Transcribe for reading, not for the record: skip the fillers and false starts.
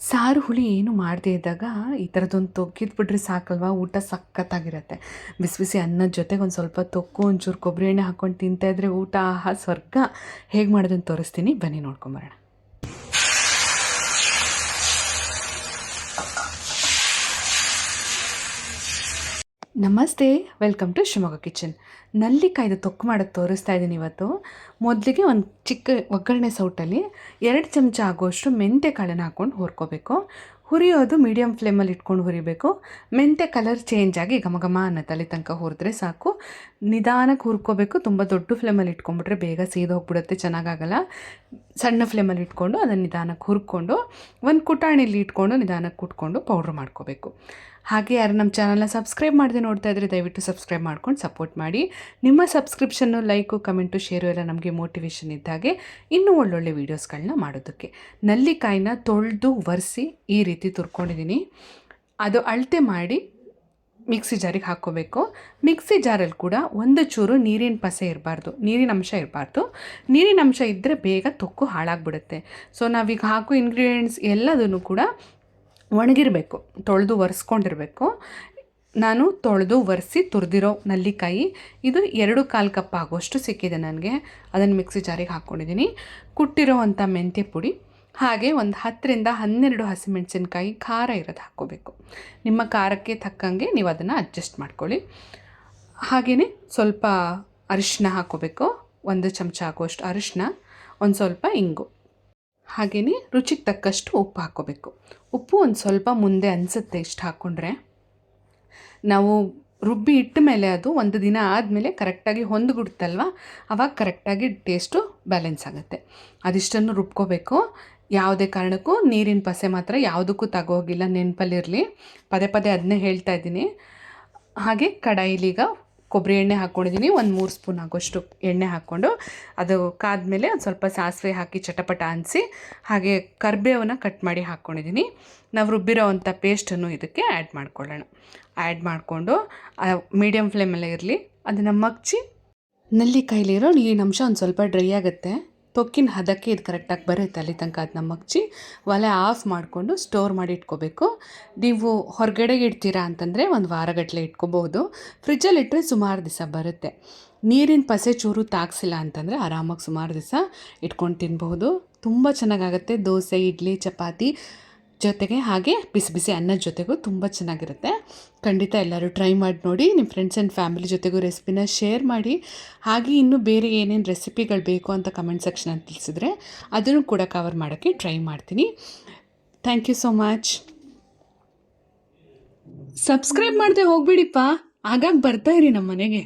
ಸಾರು ಹುಳಿ ಏನು ಮಾಡದೇ ಇದ್ದಾಗ ಈ ಥರದೊಂದು ತೊಕ್ಕಿದ್ಬಿಟ್ರೆ ಸಾಕಲ್ವಾ, ಊಟ ಸಖತ್ತಾಗಿರುತ್ತೆ. ಬಿಸಿ ಬಿಸಿ ಅನ್ನದ ಜೊತೆಗೆ ಒಂದು ಸ್ವಲ್ಪ ತೊಕ್ಕು, ಒಂಚೂರು ಕೊಬ್ಬರಿ ಎಣ್ಣೆ ಹಾಕ್ಕೊಂಡು ತಿಂತಾಯಿದ್ರೆ ಊಟ ಆಹಾ ಸ್ವರ್ಗ. ಹೇಗೆ ಮಾಡೋದನ್ನು ತೋರಿಸ್ತೀನಿ, ಬನ್ನಿ ನೋಡ್ಕೊಂಬರೋಣ. ನಮಸ್ತೆ, ವೆಲ್ಕಮ್ ಟು ಶಿವಮೊಗ್ಗ ಕಿಚನ್. ನಲ್ಲಿಕಾಯ್ದು ತೊಕ್ಕು ಮಾಡೋದು ತೋರಿಸ್ತಾ ಇದ್ದೀನಿ ಇವತ್ತು. ಮೊದಲಿಗೆ ಒಂದು ಚಿಕ್ಕ ಒಗ್ಗರಣೆ ಸೌಟಲ್ಲಿ 2 ಚಮಚ ಆಗುವಷ್ಟು ಮೆಂತ್ಯ ಕಾಳನ್ನು ಹಾಕ್ಕೊಂಡು ಹುರ್ಕೋಬೇಕು. ಹುರಿಯೋದು ಮೀಡಿಯಮ್ ಫ್ಲೇಮಲ್ಲಿ ಇಟ್ಕೊಂಡು ಹುರಿಬೇಕು. ಮೆಂತ್ಯ ಕಲರ್ ಚೇಂಜ್ ಆಗಿ ಘಮ ಘಮ ಅನ್ನೋ ತಲೆ ತನಕ ಹುರಿದ್ರೆ ಸಾಕು. ನಿಧಾನಕ್ಕೆ ಹುರ್ಕೋಬೇಕು. ತುಂಬ ದೊಡ್ಡ ಫ್ಲೇಮಲ್ಲಿ ಇಟ್ಕೊಂಡ್ಬಿಟ್ರೆ ಬೇಗ ಸೀದೋಗ್ಬಿಡುತ್ತೆ, ಚೆನ್ನಾಗಾಗಲ್ಲ. ಸಣ್ಣ ಫ್ಲೇಮಲ್ಲಿ ಇಟ್ಕೊಂಡು ಅದನ್ನು ನಿಧಾನಕ್ಕೆ ಹುರ್ಕೊಂಡು ಒಂದು ಕುಟಾಣಿಲಿ ಇಟ್ಕೊಂಡು ನಿಧಾನಕ್ಕೆ ಕುಟ್ಕೊಂಡು ಪೌಡ್ರ್ ಮಾಡ್ಕೋಬೇಕು. ಹಾಗೆ ಯಾರು ನಮ್ಮ ಚಾನಲ್ನ ಸಬ್ಸ್ಕ್ರೈಬ್ ಮಾಡದೆ ನೋಡ್ತಾ ಇದ್ದರೆ ದಯವಿಟ್ಟು ಸಬ್ಸ್ಕ್ರೈಬ್ ಮಾಡ್ಕೊಂಡು ಸಪೋರ್ಟ್ ಮಾಡಿ. ನಿಮ್ಮ ಸಬ್ಸ್ಕ್ರಿಪ್ಷನ್ನು, ಲೈಕು, ಕಮೆಂಟು, ಶೇರು ಎಲ್ಲ ನಮಗೆ ಮೋಟಿವೇಶನ್ ಇದ್ದಾಗೆ ಇನ್ನೂ ಒಳ್ಳೊಳ್ಳೆ ವೀಡಿಯೋಸ್ಗಳನ್ನ ಮಾಡೋದಕ್ಕೆ. ನಲ್ಲಿಕಾಯಿನ ತೊಳೆದು ಒರೆಸಿ ಈ ರೀತಿ ತುರ್ಕೊಂಡಿದ್ದೀನಿ. ಅದು ಅಳತೆ ಮಾಡಿ ಮಿಕ್ಸಿ ಜಾರಿಗೆ ಹಾಕ್ಕೋಬೇಕು. ಮಿಕ್ಸಿ ಜಾರಲ್ಲಿ ಕೂಡ ಒಂದು ಚೂರು ನೀರಿನ ಪಸೆ ಇರಬಾರ್ದು, ನೀರಿನ ಅಂಶ ಇರಬಾರ್ದು. ನೀರಿನ ಅಂಶ ಇದ್ದರೆ ಬೇಗ ತೊಕ್ಕು ಹಾಳಾಗ್ಬಿಡುತ್ತೆ. ಸೊ ನಾವೀಗ ಹಾಕೋ ಇಂಗ್ರೀಡಿಯೆಂಟ್ಸ್ ಎಲ್ಲದನ್ನು ಕೂಡ ಒಣಗಿರಬೇಕು, ತೊಳೆದು ಒರೆಸ್ಕೊಂಡಿರಬೇಕು. ನಾನು ತೊಳೆದು ಒರೆಸಿ ತುರಿದಿರೋ ನಲ್ಲಿಕಾಯಿ ಇದು 2-1/4 ಕಪ್ ಆಗೋಷ್ಟು ಸಿಕ್ಕಿದೆ ನನಗೆ. ಅದನ್ನು ಮಿಕ್ಸಿ ಜಾರಿಗೆ ಹಾಕ್ಕೊಂಡಿದ್ದೀನಿ. ಕುಟ್ಟಿರೋ ಅಂಥ ಮೆಂತ್ಯ ಪುಡಿ, ಹಾಗೆ ಒಂದು 10-12 ಹಸಿಮೆಣಸಿನ್ಕಾಯಿ ಖಾರ ಇರೋದು ಹಾಕ್ಕೋಬೇಕು. ನಿಮ್ಮ ಖಾರಕ್ಕೆ ತಕ್ಕಂಗೆ ನೀವು ಅದನ್ನು ಅಡ್ಜಸ್ಟ್ ಮಾಡ್ಕೊಳ್ಳಿ. ಹಾಗೆಯೇ ಸ್ವಲ್ಪ ಅರಿಶಿನ ಹಾಕ್ಕೋಬೇಕು, 1 ಚಮಚ ಆಗುವಷ್ಟು ಅರಿಶಿನ, ಒಂದು ಸ್ವಲ್ಪ ಇಂಗು, ಹಾಗೆಯೇ ರುಚಿಗೆ ತಕ್ಕಷ್ಟು ಉಪ್ಪು ಹಾಕ್ಕೋಬೇಕು. ಉಪ್ಪು ಒಂದು ಸ್ವಲ್ಪ ಮುಂದೆ ಅನಿಸುತ್ತೆ ಇಷ್ಟು ಹಾಕ್ಕೊಂಡ್ರೆ. ನಾವು ರುಬ್ಬಿ ಇಟ್ಟ ಮೇಲೆ ಅದು ಒಂದು ದಿನ ಆದಮೇಲೆ ಕರೆಕ್ಟಾಗಿ ಹೊಂದ್ಬಿಡುತ್ತಲ್ವ, ಆವಾಗ ಕರೆಕ್ಟಾಗಿ ಟೇಸ್ಟು ಬ್ಯಾಲೆನ್ಸ್ ಆಗುತ್ತೆ. ಅದಿಷ್ಟನ್ನು ರುಬ್ಕೋಬೇಕು. ಯಾವುದೇ ಕಾರಣಕ್ಕೂ ನೀರಿನ ಪಸೆ ಮಾತ್ರ ಯಾವುದಕ್ಕೂ ತಗೋಗಿಲ್ಲ, ನೆನಪಲ್ಲಿರಲಿ. ಪದೇ ಪದೇ ಅದನ್ನೇ ಹೇಳ್ತಾ ಇದ್ದೀನಿ. ಹಾಗೆ ಕಡಾಯಿಲೀಗ ಕೊಬ್ಬರಿ ಎಣ್ಣೆ ಹಾಕ್ಕೊಂಡಿದ್ದೀನಿ. ಒಂದು 3 ಸ್ಪೂನ್ ಆಗೋಷ್ಟು ಎಣ್ಣೆ ಹಾಕ್ಕೊಂಡು ಅದು ಕಾದ್ಮೇಲೆ ಒಂದು ಸ್ವಲ್ಪ ಸಾಸಿವೆ ಹಾಕಿ ಚಟಪಟ ಅನಿಸಿ, ಹಾಗೆ ಕರಿಬೇವನ್ನ ಕಟ್ ಮಾಡಿ ಹಾಕ್ಕೊಂಡಿದ್ದೀನಿ. ನಾವು ರುಬ್ಬಿರೋ ಅಂಥ ಪೇಸ್ಟನ್ನು ಇದಕ್ಕೆ ಆ್ಯಡ್ ಮಾಡ್ಕೊಳ್ಳೋಣ. ಆ್ಯಡ್ ಮಾಡಿಕೊಂಡು ಮೀಡಿಯಮ್ ಫ್ಲೇಮಲ್ಲೇ ಇರಲಿ. ಅದನ್ನು ಮಗ್ಚಿ, ನಲ್ಲಿಕಾಯಿಲಿರೋ ನೀರಿನ ಅಂಶ ಒಂದು ಸ್ವಲ್ಪ ಡ್ರೈ ಆಗುತ್ತೆ. ತೊಕ್ಕಿನ ಹದಕ್ಕೆ ಇದು ಕರೆಕ್ಟಾಗಿ ಬರುತ್ತೆ. ಅಲ್ಲಿ ತನಕ ಅದನ್ನ ಮಗ್ಚಿ ಒಲೆ ಆಫ್ ಮಾಡಿಕೊಂಡು ಸ್ಟೋರ್ ಮಾಡಿ ಇಟ್ಕೋಬೇಕು. ನೀವು ಹೊರಗಡೆಗೆ ಇಡ್ತೀರಾ ಅಂತಂದರೆ ಒಂದು ವಾರಗಟ್ಟಲೆ ಇಟ್ಕೋಬಹುದು. ಫ್ರಿಜ್ಜಲ್ಲಿ ಇಟ್ಟರೆ ಸುಮಾರು ದಿವಸ ಬರುತ್ತೆ. ನೀರಿನ ಪಸೆ ಚೂರು ತಾಗಿಸಿಲ್ಲ ಅಂತಂದರೆ ಆರಾಮಾಗಿ ಸುಮಾರು ದಿವಸ ಇಟ್ಕೊಂಡು ತಿನ್ಬಹುದು. ತುಂಬ ಚೆನ್ನಾಗಾಗುತ್ತೆ ದೋಸೆ, ಇಡ್ಲಿ, ಚಪಾತಿ ಜೊತೆಗೆ, ಹಾಗೆ ಬಿಸಿ ಬಿಸಿ ಅನ್ನದ ಜೊತೆಗೂ ತುಂಬ ಚೆನ್ನಾಗಿರುತ್ತೆ. ಖಂಡಿತ ಎಲ್ಲರೂ ಟ್ರೈ ಮಾಡಿ ನೋಡಿ. ನಿಮ್ಮ ಫ್ರೆಂಡ್ಸ್ ಆ್ಯಂಡ್ ಫ್ಯಾಮಿಲಿ ಜೊತೆಗೂ ರೆಸಿಪಿನ ಶೇರ್ ಮಾಡಿ. ಹಾಗೆ ಇನ್ನೂ ಬೇರೆ ಏನೇನು ರೆಸಿಪಿಗಳು ಬೇಕು ಅಂತ ಕಮೆಂಟ್ ಸೆಕ್ಷನಲ್ಲಿ ತಿಳಿಸಿದ್ರೆ ಅದನ್ನು ಕೂಡ ಕವರ್ ಮಾಡೋಕ್ಕೆ ಟ್ರೈ ಮಾಡ್ತೀನಿ. Thank you so much. Subscribe ಮಾಡದೆ ಹೋಗ್ಬಿಡಿಪ್ಪ, ಆಗಾಗ ಬರ್ತಾ ಇರಿ ನಮ್ಮ ಮನೆಗೆ.